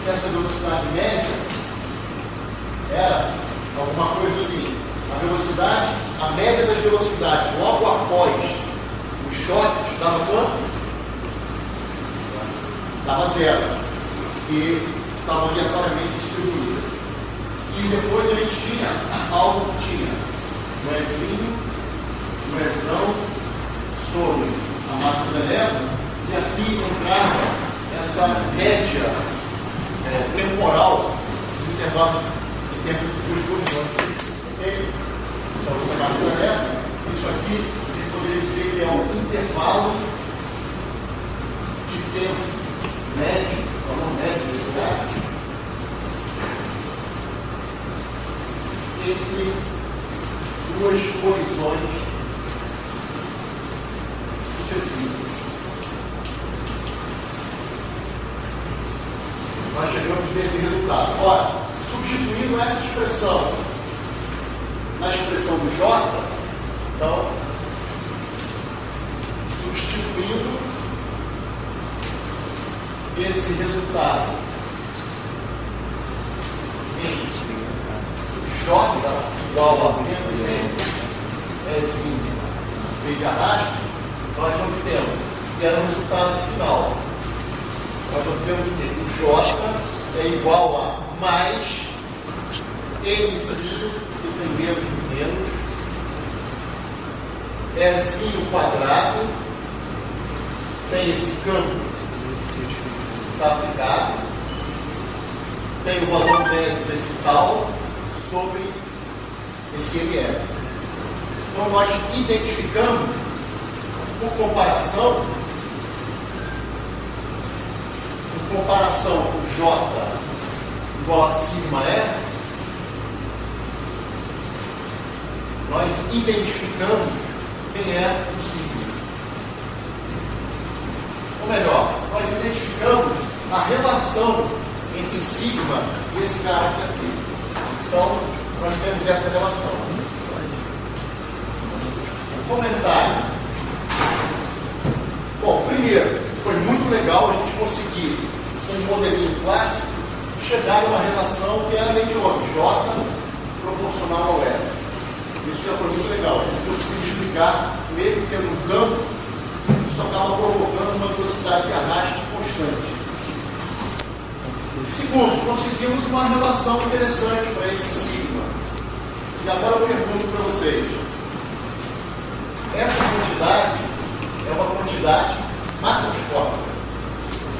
que essa velocidade média era alguma coisa assim. A média das velocidades logo após os choques dava quanto? Dava zero. E estavam aleatoriamente distribuídas. E depois a gente tinha algo que tinha um Ezinho, um Ezão sobre a massa da leva, e aqui entrava essa média temporal do intervalo de tempo dos horizontes. Ok? Então, essa massa da leva, isso aqui, a gente poderia dizer que é um intervalo de tempo médio, valor médio desse lugar, entre duas colisões sucessivas. Nós chegamos nesse resultado. Ora, substituindo essa expressão na expressão do J, então, substituindo esse resultado em J igual a menos M, Ezinho, V de arrasto, nós obtemos, que era o resultado final. Nós obtemos o quê? O J é igual a mais Mzinho, que tem menos de menos, Ezinho quadrado, tem esse campo que está aplicado, tem o valor médio desse tal sobre esse ML. Então nós identificamos, por comparação com J igual a sigma E, nós identificamos quem é o sigma. Ou melhor, nós identificamos a relação entre sigma e esse cara aqui. Então, nós temos essa relação. Comentário. Bom, primeiro, foi muito legal a gente conseguir, com um modelinho clássico, chegar a uma relação que é a lei de Ohm, J proporcional ao E. Isso já foi muito legal. A gente conseguiu explicar, mesmo tendo um campo, isso acaba provocando uma velocidade de arraste constante. Segundo, conseguimos uma relação interessante para esse sigma. E agora eu pergunto para vocês: essa quantidade é uma quantidade macroscópica.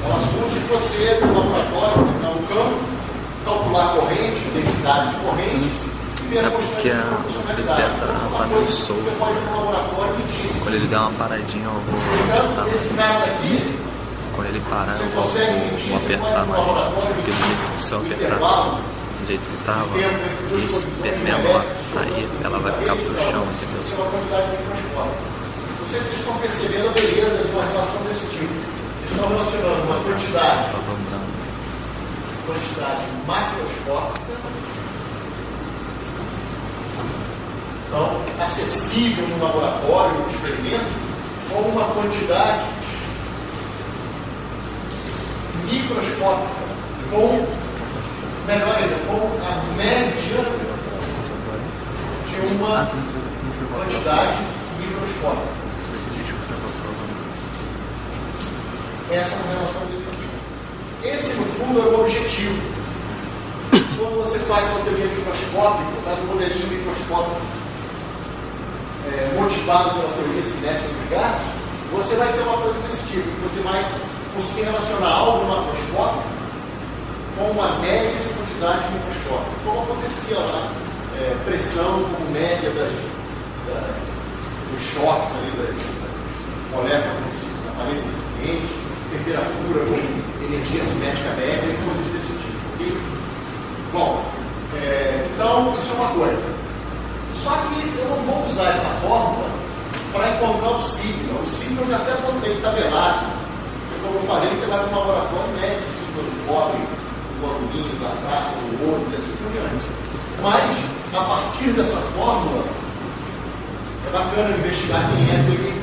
Ela surge de você, no laboratório, aplicar um campo, calcular a corrente, densidade de corrente, e ver a constante de proporcionalidade. Então, isso é uma coisa que você pode ir no laboratório e diz. Quando ele der uma paradinha, eu vou apertar. Esse cara daqui, quando ele parar, eu vou apertar mais. Porque do jeito que se eu apertar, do jeito que estava, esse menor, aí ela vai ficar pro chão, entendeu? Isso é uma quantidade microscópica. Não sei se vocês estão percebendo a beleza de uma relação desse tipo. Vocês estão relacionando uma quantidade macroscópica, então, acessível no laboratório, no experimento, com uma quantidade microscópica, com, melhor ainda, com a média de uma quantidade microscópica. Essa é uma relação desse tipo. Esse, no fundo, é o objetivo. Quando você faz uma teoria microscópica, faz um modelinho microscópico motivado pela teoria cinética dos gases, você vai ter uma coisa desse tipo. Você vai conseguir relacionar algo macroscópico com uma média de quantidade microscópica. Como acontecia lá, pressão como média dos choques ali, das moléculas da parede do recipiente, temperatura com energia cinética média e coisas desse tipo. Okay? Bom, então isso é uma coisa. Só que eu não vou usar essa fórmula para encontrar o sigma. O sigma eu já até botei tabelado. Porque, como eu falei, você vai para um laboratório e mede o sigma do cobre, do alumínio, da prata, do ouro e assim por diante. Mas, a partir dessa fórmula, é bacana investigar quem é aquele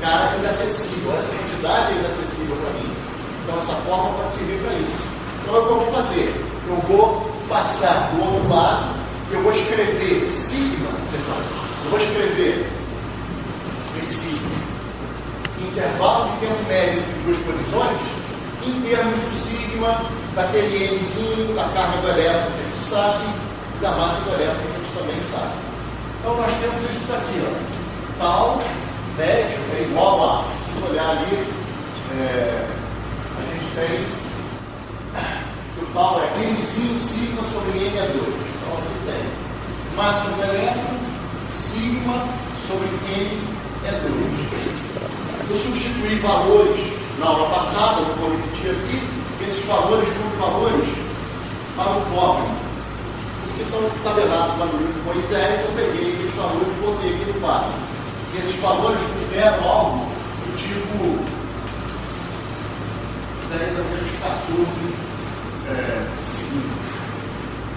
cara inacessível. Essa quantidade é inacessível para mim. Então, essa fórmula pode servir para isso. Então é o que eu vou fazer. Eu vou passar do outro lado, eu vou escrever sigma, eu vou escrever esse intervalo de tempo médio entre duas colisões em termos do sigma, daquele Nzinho, da carga do elétron que a gente sabe, e da massa do elétron que a gente também sabe. Então nós temos isso daqui, ó. Tal médio é igual a, se olhar ali, a gente tem o tal é Nzinho sigma sobre N2. Então aqui tem massa do elétron, sigma sobre N2. Eu substituí valores na aula passada, eu vou repetir aqui, esses valores foram os valores para o cobre, porque estão tabelados lá no livro de Moisés, eu peguei aqueles valores e botei aqui no quadro. E esses valores nos deram algo do tipo 10 a menos 14 segundos.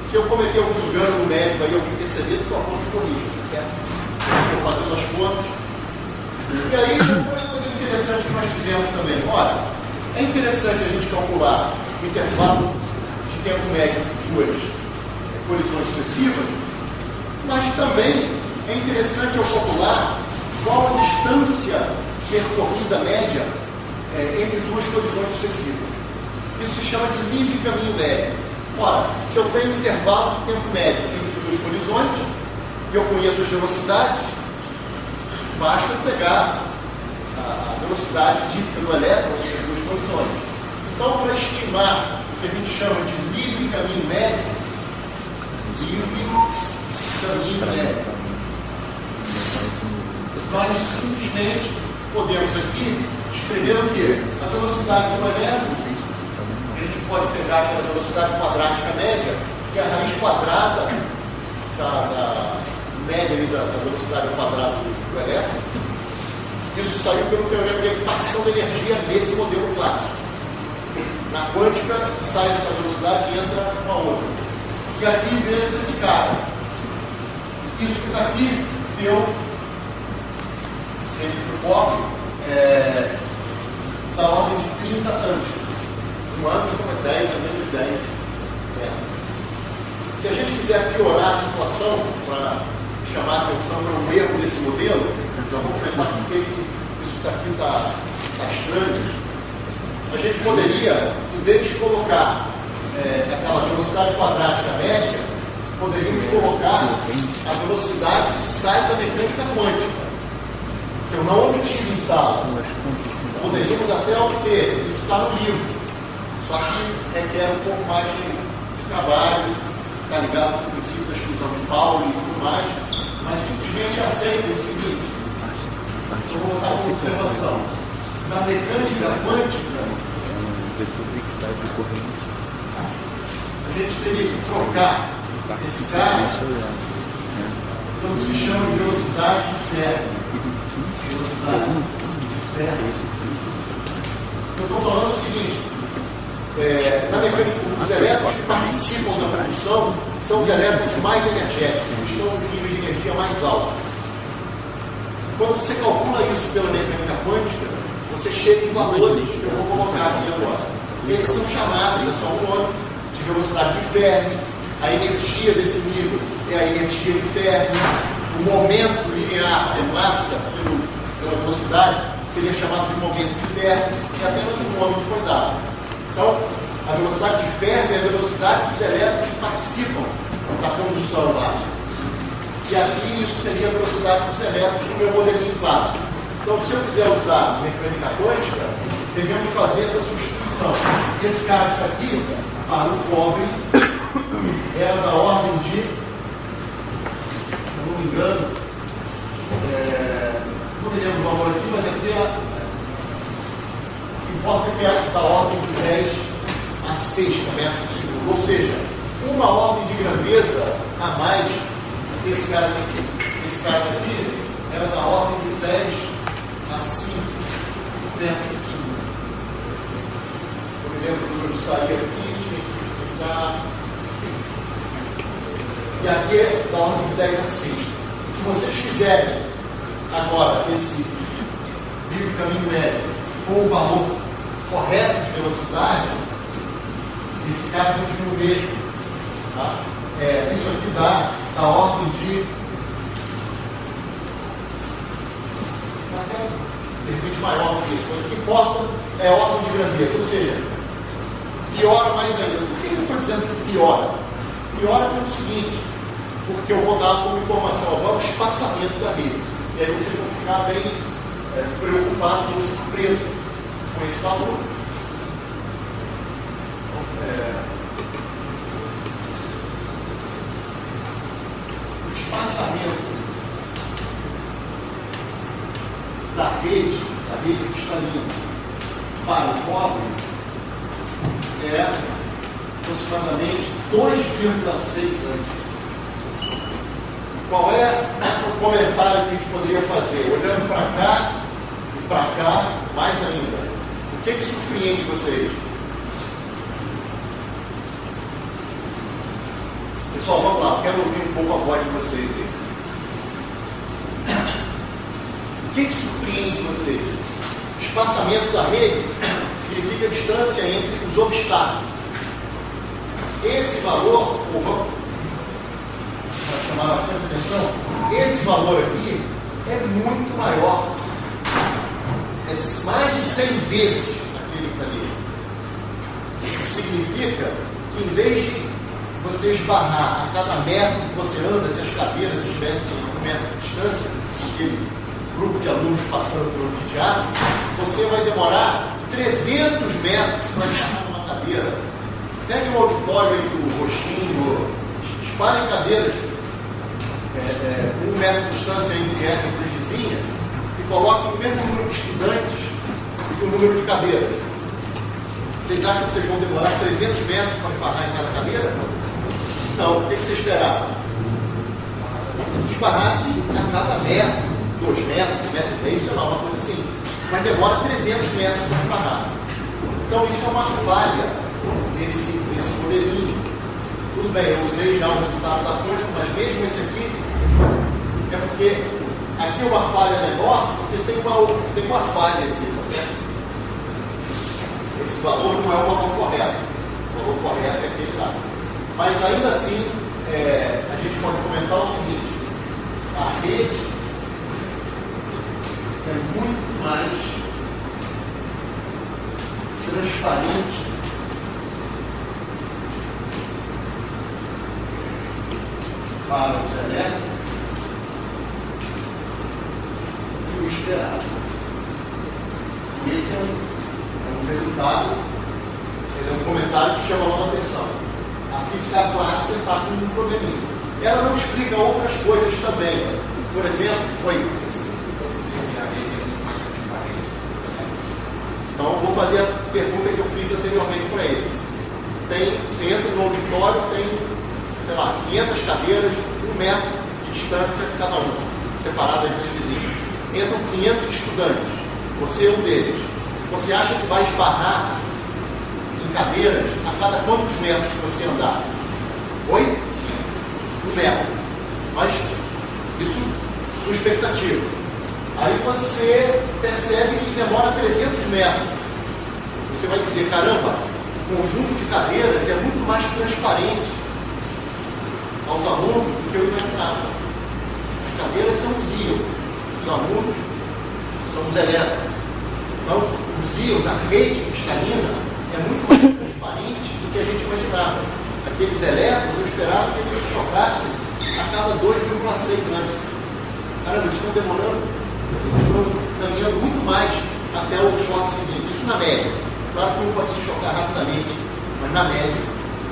Se eu cometer algum engano numérico aí, alguém perceber, por favor, me corrija, certo? Estou fazendo as contas. E aí, uma coisa interessante que nós fizemos também. Olha, é interessante a gente calcular o intervalo de tempo médio de duas colisões sucessivas, mas também é interessante eu calcular qual a distância percorrida média entre duas colisões sucessivas. Isso se chama de livre caminho médio. Ora, se eu tenho um intervalo de tempo médio entre duas colisões e eu conheço as velocidades, basta pegar a velocidade típica do elétron entre as duas colisões. Então, para estimar o que a gente chama de livre caminho médio, nós simplesmente podemos aqui escrever o quê? A velocidade do elétron. A gente pode pegar aquela velocidade quadrática média, que é a raiz quadrada da média ali da velocidade quadrada do elétron. Isso saiu pelo teorema de repartição da energia nesse modelo clássico. Na quântica, sai essa velocidade e entra uma outra. E aqui vence esse cara. Isso que está aqui deu, sempre para o cobre, da ordem de 30 anos. Um ano como 10 a menos 10. Se a gente quiser piorar a situação, para chamar a atenção para um erro desse modelo, já vou comentar porque isso daqui está estranho. A gente poderia, em vez de colocar aquela velocidade quadrática média, poderíamos colocar a velocidade que sai da mecânica quântica, que eu não obtive em sala. Poderíamos até obter, isso está no livro, só que requer um pouco mais de trabalho, está ligado ao princípio da exclusão de Pauli e tudo mais, mas simplesmente aceitem o seguinte, eu vou botar uma observação. Na mecânica quântica, a gente teria que trocar esse cara pelo que se chama de velocidade de ferro. Velocidade de ferro. Eu estou falando o seguinte, na mecânica, os elétrons que participam da produção são os elétrons mais energéticos, que estão nos níveis de energia mais altos. Quando você calcula isso pela mecânica quântica, você chega em valores que eu vou colocar aqui agora. Eles são chamados, é só um nome, de velocidade de Fermi. A energia desse nível é a energia de Fermi. O momento linear de massa pela velocidade seria chamado de momento de Fermi. É apenas um nome que foi dado. Então, a velocidade de Fermi é a velocidade dos elétrons que participam da condução lá. E aqui isso seria a velocidade dos elétrons no meu modelinho clássico. Então, se eu quiser usar mecânica quântica, devemos fazer essa substituição. Esse cara que está aqui, para o cobre, era da ordem de, se eu não me engano, não me lembro o valor aqui, mas aqui o que importa é que é da ordem de 10 a 6 metros por segundo. Ou seja, uma ordem de grandeza a mais que esse cara aqui. Esse cara aqui era da ordem de 10 a 5 metros por segundo. Eu me lembro quando eu saí aqui, tinha que explicar. E aqui é da ordem de 10 a 6. Se vocês fizerem agora esse livre caminho médio com o valor correto de velocidade, Esse cara continua o mesmo. Tá? Isso aqui dá a ordem de de repente maior do que isso. Mas o que importa é a ordem de grandeza, ou seja, piora mais ainda. Por que eu estou dizendo que piora? Piora pelo seguinte, porque eu vou dar como informação agora o espaçamento da rede. E aí vocês vão ficar bem preocupados ou surpresos com esse valor. O espaçamento da rede cristalina para o cobre é aproximadamente 2,6 anos. Qual é o comentário que a gente poderia fazer? Olhando para cá e para cá, mais ainda. O que surpreende vocês? Pessoal, vamos lá, quero ouvir um pouco a voz de vocês aí. O que surpreende vocês? Espaçamento da rede significa distância entre os obstáculos. Esse valor, vamos chamar bastante atenção, esse valor aqui é muito maior. É mais de 100 vezes aquele que está ali. Significa que em vez de você esbarrar a cada metro que você anda, se as cadeiras estivessem a 1 metro de distância, aquele grupo de alunos passando pelo anfiteatro, você vai demorar 300 metros para esbarrar numa cadeira. Pegue um auditório aí do Roxinho, espalhe cadeiras 1 metro de distância entre as vizinhas e coloque o mesmo número de estudantes e o número de cadeiras. Vocês acham que vocês vão demorar 300 metros para esbarrar em cada cadeira? Não, o que você esperava? Esbarrasse a cada metro, 2 metros, 1,5 metros, sei lá, uma coisa assim. Mas demora 300 metros para esbarrar. Então isso é uma falha nesse modelinho. Tudo bem, eu usei já o resultado da ponte, mas mesmo esse aqui é porque aqui é uma falha menor, porque tem uma falha aqui, tá certo? Esse valor não é o valor correto. O valor correto é aquele lá. Mas ainda assim, a gente pode comentar o seguinte: a rede é muito mais transparente para os elétrons que o esperado. Esse é um resultado, é um comentário que chama a atenção. A física clássica está com um probleminha. Ela não explica outras coisas também. Por exemplo, Então, eu vou fazer a pergunta que eu fiz anteriormente para ele. Você entra no auditório, tem, sei lá, 500 cadeiras, 1 metro de distância cada uma, separada entre os vizinhos. Entram 500 estudantes, você é um deles. Você acha que vai esbarrar em cadeiras a cada quantos metros que você andar? Oi? 1 metro. Mas isso, sua expectativa. Aí você percebe que demora 300 metros. Você vai dizer, caramba, o conjunto de cadeiras é muito mais transparente aos alunos do que eu imaginava. As cadeiras são os íons, os alunos são os elétrons. Então, os íons, a rede cristalina, é muito mais transparente do que a gente imaginava. Aqueles elétrons, eu esperava que eles se chocassem a cada 2,6 anos. Caramba, eles estão demorando. Estão caminhando muito mais até o choque seguinte. Isso na média. Claro que um pode se chocar rapidamente, mas na média.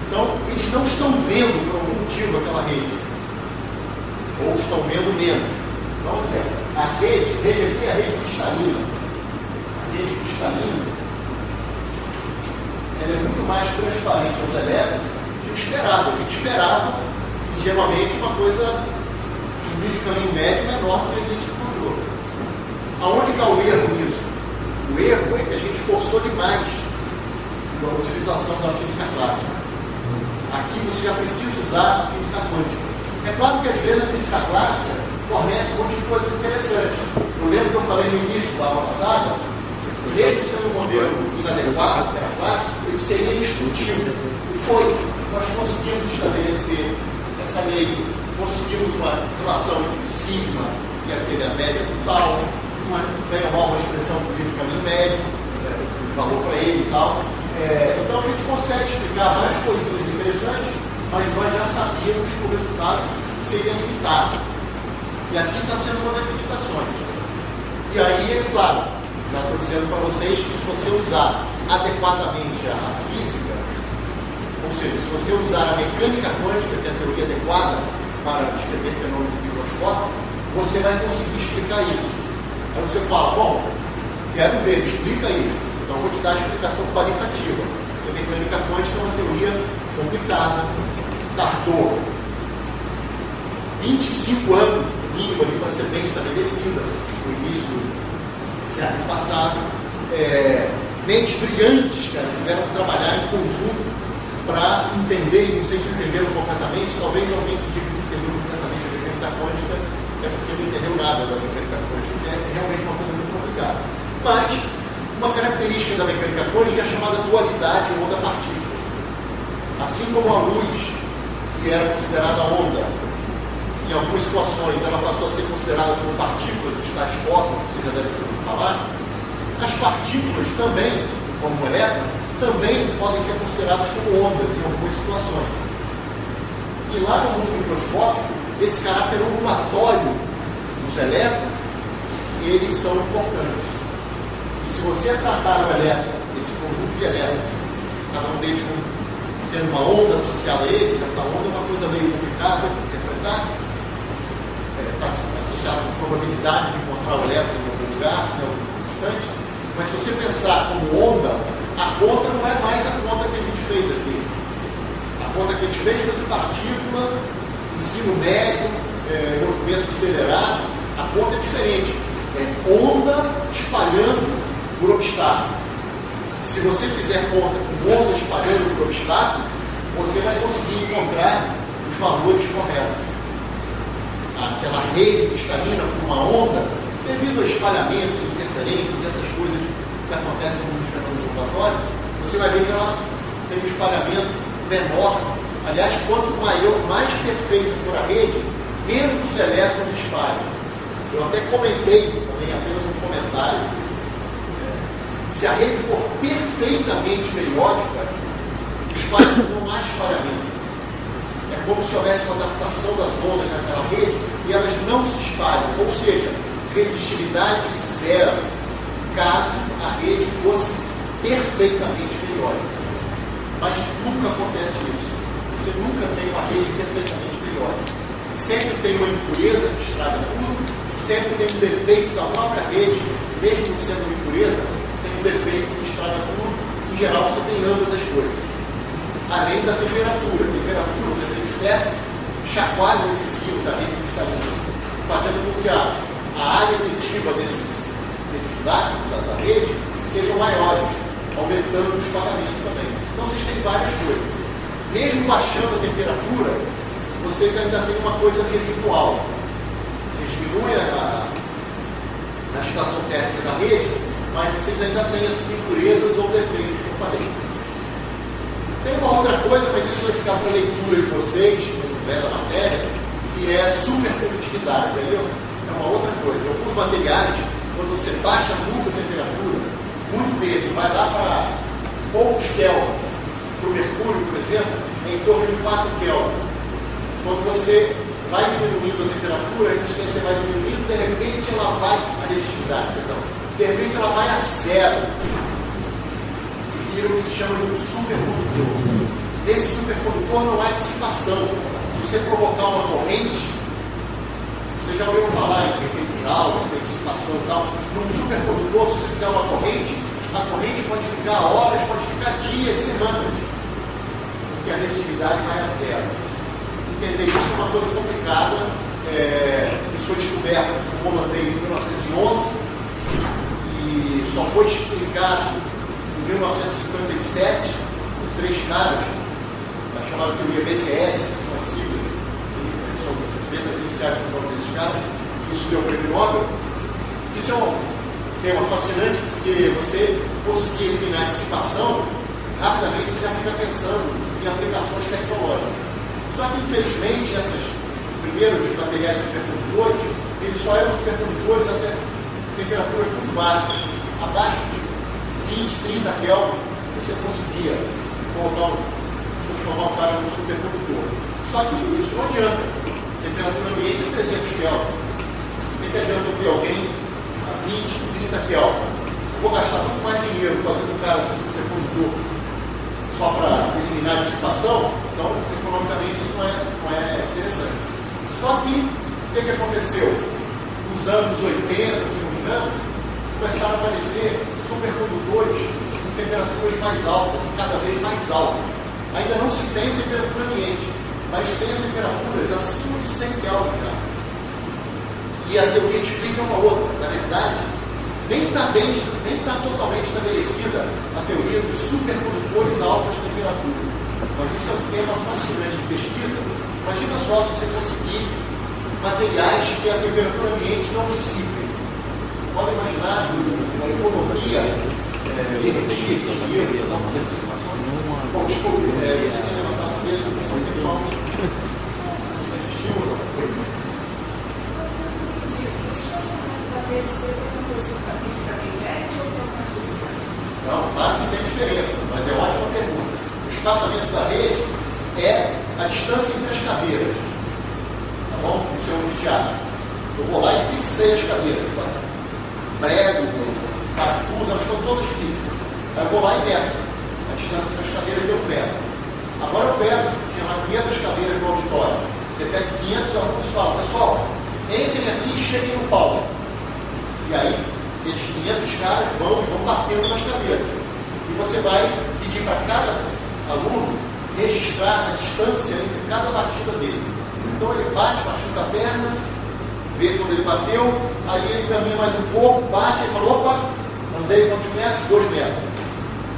Então, eles não estão vendo por algum motivo aquela rede. Ou estão vendo menos. Então, a rede aqui é a rede cristalina. A rede cristalina ela é muito mais transparente aos elétrons do que o esperado. A gente esperava, geralmente, uma coisa um nível de caminho médio menor do que a gente encontrou. Aonde está o erro nisso? O erro é que a gente forçou demais a utilização da física clássica. Aqui você já precisa usar a física quântica. É claro que às vezes a física clássica fornece um monte de coisas interessantes. Eu lembro que eu falei no início da aula passada que mesmo sendo um modelo inadequado, era clássico, ele seria discutível. E foi. Nós conseguimos estabelecer essa lei, conseguimos uma relação entre sigma e aquele a média total, bem ou mal uma expressão política caminho médio, valor para ele e tal. Então a gente consegue explicar várias coisinhas interessantes, mas nós já sabíamos que o resultado seria limitado. E aqui está sendo uma das limitações. E aí, é claro, já estou dizendo para vocês que se você usar adequadamente a física, ou seja, se você usar a mecânica quântica, que é a teoria adequada para descrever fenômenos microscópicos, você vai conseguir explicar isso. Aí você fala, bom, quero ver, explica isso. Então vou te dar a explicação qualitativa. A mecânica quântica é uma teoria complicada, tardou 25 anos, no mínimo, para ser bem estabelecida, no início do século passado. Mentes brilhantes, cara, tiveram que trabalhar em conjunto para entender, não sei se entenderam completamente, talvez alguém que diga que entendeu completamente a mecânica quântica é porque não entendeu nada da mecânica quântica, que é realmente uma coisa muito complicada. Mas uma característica da mecânica quântica é a chamada dualidade onda-partícula. Assim como a luz, que era considerada onda, em algumas situações ela passou a ser considerada como partículas, os tais fótons, você já deve ter ouvido falar, as partículas também, como o elétron, também podem ser consideradas como ondas em algumas situações. E lá no mundo microscópico, esse caráter ondulatório dos elétrons, eles são importantes. E se você tratar o elétron, esse conjunto de elétrons, cada um deles tendo uma onda associada a eles, essa onda é uma coisa meio complicada de interpretar, está associada com probabilidade de encontrar o elétron em algum lugar, em algum instante, mas se você pensar como onda, a conta não é mais a conta que a gente fez aqui. A conta que a gente fez foi de partícula, ensino médio, movimento acelerado. A conta é diferente. É onda espalhando por obstáculos. Se você fizer conta com onda espalhando por obstáculos, você vai conseguir encontrar os valores corretos. Aquela rede cristalina com uma onda, devido a espalhamentos, interferências e essas coisas que acontecem nos fenômenos ondulatórios, você vai ver que ela tem um espalhamento menor. Aliás, quanto maior, mais perfeita for a rede, menos os elétrons espalham. Eu até comentei, também apenas um comentário, se a rede for perfeitamente periódica, os espalhos não há espalhamento. É como se houvesse uma adaptação das ondas naquela rede e elas não se espalham, ou seja, resistividade zero, caso a rede fosse perfeitamente periódica. Mas nunca acontece isso. Você nunca tem uma rede perfeitamente periódica. Sempre tem uma impureza que estraga tudo, sempre tem um defeito da própria rede, mesmo não sendo uma impureza, tem um defeito que estraga tudo. Em geral, você tem ambas as coisas. Além da temperatura. A temperatura, os efeitos térmicos, chacoalham esse ciclo da rede cristalina, fazendo com que a área efetiva desses átomos da rede sejam maiores, aumentando os espalhamentos também. Então vocês têm várias coisas. Mesmo baixando a temperatura, vocês ainda têm uma coisa residual. Vocês diminuem a agitação térmica da rede, mas vocês ainda têm essas impurezas ou defeitos que eu falei. Tem uma outra coisa, mas isso vai ficar para a leitura de vocês, no da matéria, que é a supercondutividade, entendeu? É uma outra coisa. Alguns materiais, quando você baixa muito a temperatura, muito mesmo, vai lá para poucos Kelvin, para o mercúrio, por exemplo, é em torno de 4 Kelvin. Quando você vai diminuindo a temperatura, a resistência vai diminuindo, de repente ela vai, a resistividade, perdão, de repente ela vai a zero. E vira o que se chama de um supercondutor. Nesse supercondutor não há dissipação. Se você provocar uma corrente, você já ouviu falar em efeito Joule, em dissipação e tal. Num supercondutor, se você fizer uma corrente, a corrente pode ficar horas, pode ficar dias, semanas, porque a resistividade vai a zero. Entender isso é uma coisa complicada. Isso foi descoberto por um holandês em 1911 e só foi explicado em 1957 por 3 caras, a chamada teoria BCS, que são siglas, são as letras iniciais do nome desses caras. Isso deu o prêmio Nobel. Isso é tema fascinante, porque você conseguir eliminar a dissipação, rapidamente você já fica pensando em aplicações tecnológicas. Só que, infelizmente, esses primeiros materiais supercondutores, eles só eram supercondutores até temperaturas muito baixas, abaixo de 20, 30 Kelvin, você conseguia transformar o cara num supercondutor. Só que isso não adianta. A temperatura ambiente é 300 Kelvin. O que adianta eu ter alguém a 20, 30 Kelvin? Eu vou gastar muito mais dinheiro fazendo o cara ser supercondutor só para eliminar a dissipação, então, economicamente, isso não é interessante. Só que, o que aconteceu? Nos anos 80, se não me engano, começaram a aparecer supercondutores com temperaturas mais altas, cada vez mais altas. Ainda não se tem temperatura ambiente, mas tem temperaturas acima de 100 Kelvin já. E a teoria explica uma outra. Na verdade, nem está totalmente estabelecida a teoria dos supercondutores a altas temperaturas. Mas isso é um tema fascinante de pesquisa. Imagina só se você conseguir materiais que a temperatura ambiente não dissipe. Podem imaginar uma economia de energia, de dinheiro, não poder dissipação. Bom, desculpe, você tinha levantado o dedo, você pessoal assistiu ou não? Não, claro que tem diferença, mas é ótima pergunta. O espaçamento da rede é a distância entre as cadeiras. Tá bom? O seu anfiteatro. Eu vou lá e fixei as cadeiras. Tá? Prego, parafuso, elas estão todas fixas. Aí eu vou lá e meço a distância entre as cadeiras que eu pego. Agora eu pego, tinha lá 500 cadeiras no auditório. Você pega 500 alunos e fala, pessoal, entrem aqui e cheguem no palco. E aí, esses 500 caras vão batendo nas cadeiras. E você vai pedir para cada aluno registrar a distância entre cada batida dele. Então ele bate, machuca a perna, vê quando ele bateu, aí ele caminha mais um pouco, bate e fala, opa, andei quantos metros? 2 metros.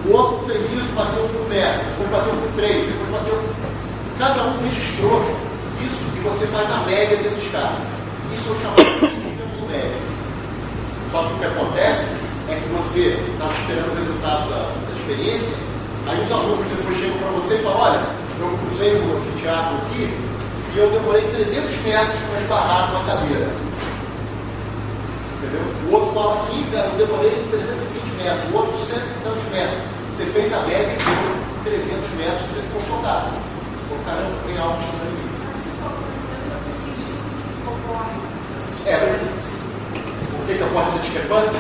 O outro fez isso, bateu com 1 metro, depois bateu com 3, depois bateu... Cada um registrou isso e você faz a média desses caras. Isso eu chamo de média. Só que o que acontece é que você está esperando o resultado da experiência, aí os alunos depois chegam para você e falam, olha, eu usei o anfiteatro aqui e eu demorei 300 metros para esbarrar numa cadeira. Entendeu? O outro fala assim, cara, eu demorei 320 metros, o outro 100 e tantos metros. Você fez a média e deu 300 metros e você ficou chocado. Pô, caramba, tem algo estranho aqui. Por que ocorre essa discrepância?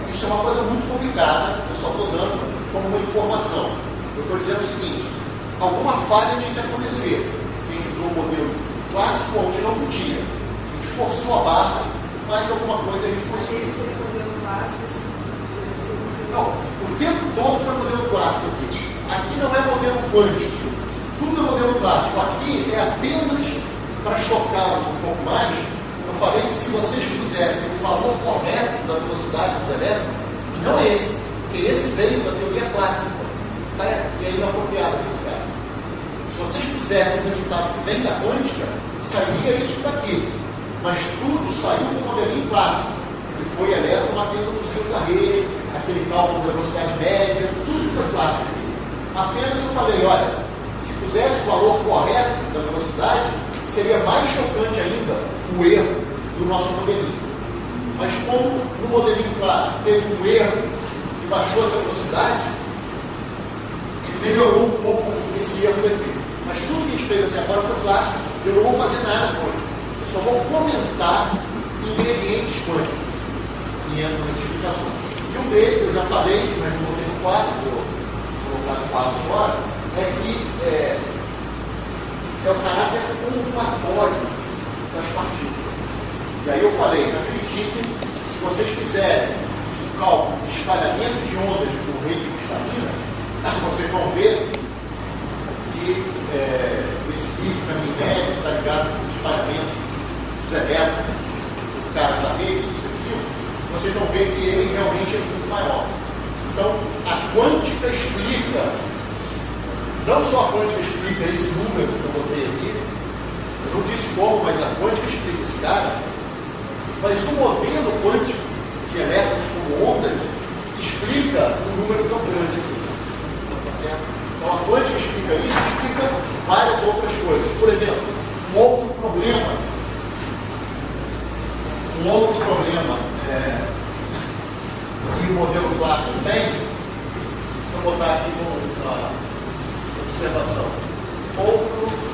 Isso é uma coisa muito complicada, eu só estou dando como uma informação. Eu estou dizendo o seguinte, alguma falha tinha que acontecer. A gente usou um modelo clássico onde não podia. A gente forçou a barra, mas alguma coisa a gente conseguiu. Não, o tempo todo foi modelo clássico aqui. Aqui não é modelo quântico. Tudo é modelo clássico. Aqui é apenas para chocá-los um pouco mais. Eu falei que se vocês pusessem o valor correto da velocidade dos elétrons, que não é esse, porque esse veio da teoria clássica, tá? E é inapropriado nesse caso. Se vocês pusessem o resultado que vem da quântica, sairia isso daqui. Mas tudo saiu do modelinho clássico, que foi elétron batendo nos rios da rede, aquele cálculo da velocidade média, tudo foi clássico aqui. Apenas eu falei, olha, se pusesse o valor correto da velocidade, seria mais chocante ainda o erro do nosso modelinho. Mas como no modelinho clássico teve um erro que baixou essa velocidade, ele melhorou um pouco esse erro daqui. Mas tudo que a gente fez até agora foi clássico. Eu não vou fazer nada quântico. Eu só vou comentar ingredientes quânticos que entram nessas explicações. E um deles, eu já falei, mas não botei no quadro, vou colocar no quadro agora, é que é o caráter ondulatório das partículas. E aí eu falei, acreditem, se vocês fizerem um cálculo de espalhamento de ondas por rede cristalina, vocês vão ver que esse pico caminho médio está ligado com os espalhamentos dos elétrons, dos caras da rede sucessivo, vocês vão ver que ele realmente é muito maior. Então, a quântica explica. Não só a quântica explica esse número que eu botei aqui, eu não disse como, mas a quântica explica esse cara, mas o modelo quântico de elétrons como ondas explica um número tão grande assim. Tá certo? Então a quântica explica isso, explica várias outras coisas. Por exemplo, um outro problema que o modelo clássico tem, vou botar aqui como observação. Outro